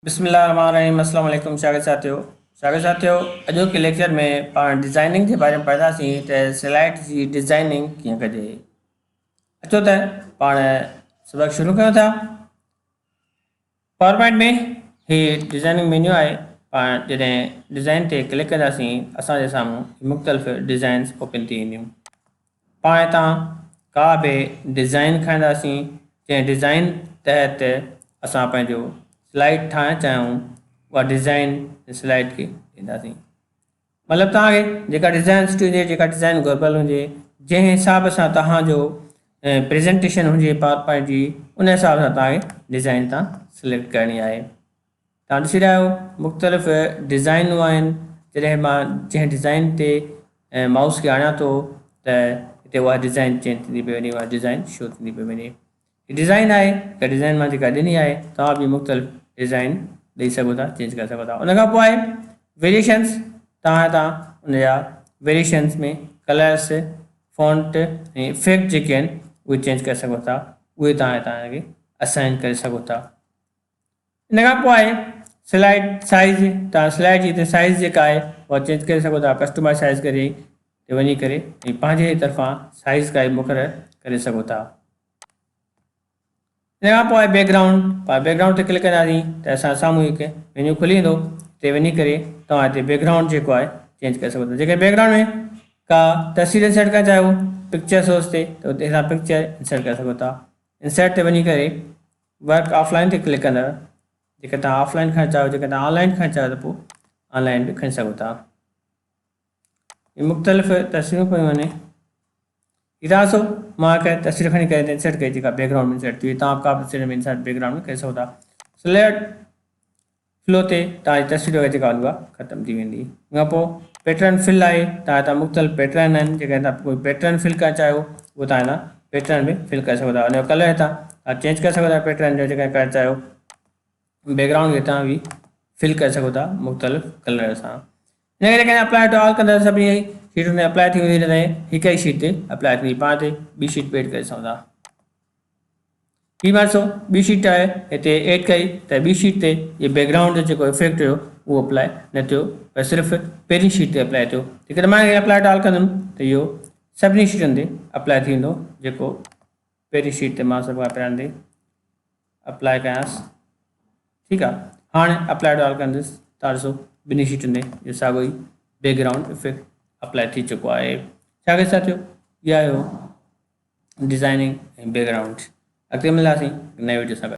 बिस्मिल्लाहिर्रहमानिर्रहीम। अस्सलाम वालेकुम। स्वागत साथियों अॼु के लेक्चर में पाण डिज़ाइनिंग के बारे में पढ़ंदासीं त स्लाइड जी डिज़ाइनिंग कीअं कजे। अचो त पाण सबक शुरू कयूं था। पावर पॉइंट में ही डिज़ाइनिंग मेन्यू आहे। पाण जॾहिं डिज़ाइन ते क्लिक कंदासीं असांजे साम्हूं मुख़्तलिफ़ डिज़ाइन्स ओपन थी वेंदियूं। पाण हितां का बि डिज़ाइन खणंदासीं जंहिं डिज़ाइन तहत असां पंहिंजो स्लाइड ठाहिणु चाहियूं उहा डिज़ाइन स्लाइड खे ॾींदासीं। मतिलबु तव्हांखे जेका डिज़ाइन सुठी हुजे, जेका डिज़ाइन घुरिबल हुजे, जंहिं हिसाब सां तव्हांजो प्रेज़ेंटेशन हुजे पावर पॉइंट जी, उन हिसाब सां तव्हांखे डिज़ाइन तव्हां सिलेक्ट करणी आहे। तव्हां ॾिसी रहिया आहियो मुख़्तलिफ़ डिज़ाइनूं आहिनि। जॾहिं मां जंहिं डिज़ाइन ते माउस खे आणियां थो त हिते उहा डिज़ाइन चेंज थींदी पई वञे, उहा डिज़ाइन शो थींदी पई वञे। डिज़ाइन आहे त डिज़ाइन मां जेका ॾिनी आहे तव्हां बि मुख़्तलिफ़ डिज़ाइन ॾेई सघो था, चेंज करे सघो था। उन खां पोइ आहे वेरिएशन्स। तव्हां हितां उनजा वेरिएशन्स में कलर्स, फॉन्ट ऐं इफेक्ट जेके आहिनि उहे चेंज करे सघो था। उहे तव्हां हितां खे असाइन करे सघो था। इन खां पोइ आहे स्लाइड साइज़। तव्हां स्लाइड जी साइज़ जेका आहे उहा चेंज करे सघो था। कस्टमाइज़ साइज़ करे ते वञी करे ऐं पंहिंजे तरफ़ां साइज़ काई मुक़ररु करे सघो था। इन खां पोइ आहे बैकग्राउंड। पाण बैकग्राउंड ते क्लिक कंदासीं त असां साम्हूं हिकु मेन्यू खुली वेंदो। हिते वञी करे तव्हां हिते बैकग्राउंड जेको आहे चेंज करे सघो था। जेके बैकग्राउंड में का तस्वीर इंसर्ट करणु चाहियो पिक्चर सोर्स ते त उते असां पिक्चर इंसर्ट करे सघो था। इंसर्ट ते वञी करे वर्क ऑफलाइन ते क्लिक कंदव। जेके तव्हां ऑफलाइन खणणु चाहियो, जेके तव्हां ऑनलाइन खणणु चाहियो त पोइ ऑनलाइन बि खणी सघो था। मुख़्तलिफ़ तस्वीरूं पियूं आहिनि। इधर सो मां हिकु तस्वीर खणी करे इंसर्ट कई जेका बैकग्राउंड में इंसर्ट थी। तव्हां का तस्वीर में इंसर्ट बैकग्राउंड में करे सघो था। स्लाइड फ्लो ते तव्हांजी तस्वीर वग़ैरह जेका हूंदी आहे ख़तमु थी वेंदी। उन खां पोइ पैटर्न फिल आहे। तव्हां हितां मुख़्तलिफ़ पैटर्न आहिनि जेके तव्हां कोई पैटर्न फिल करणु चाहियो उहो तव्हां हितां पैटर्न में फिल करे सघो था। उनजो कलर हितां तव्हां चेंज करे सघो था। पैटर्न जो जेका करणु चाहियो बैकग्राउंड खे हितां बि फिल करे सघो था मुख़्तलिफ़ कलर सां। इन करे अप्लाई टू ऑल कंदा सभिनी शीटुनि ते अप्लाई थी वेंदी रहे। हिकु ई शीट ते अप्लाई थी पाण ते ॿी शीट पे एड करे सघूं था। हीअ मां ॾिसो ॿी शीट आहे हिते एड कई त ॿी शीट ते इहे बैकग्राउंड जो जेको इफेक्ट हुयो उहो अप्लाई न थियो, पर सिर्फ़ु पहिरीं शीट ते अप्लाई थियो। जेकॾहिं मां अप्लाई टू ऑल कंदुमि त इहो सभिनी शीटुनि ते अप्लाई थी वेंदो। जेको पहिरीं शीट ते मां सभु खां पहिरियां ते अप्लाई कयांसि, ठीकु आहे। हाणे अप्लाई टू ऑल कंदुसि तव्हां ॾिसो ॿिनी शीटुनि ते इहो साॻियो ई बैकग्राउंड इफेक्ट अप्लाई थी चुको आहे। छा करे थियो इहा डिज़ाइनिंग ऐं बैकग्राउंड। अॻिते मिलंदासीं नए वीडियो सां गॾु।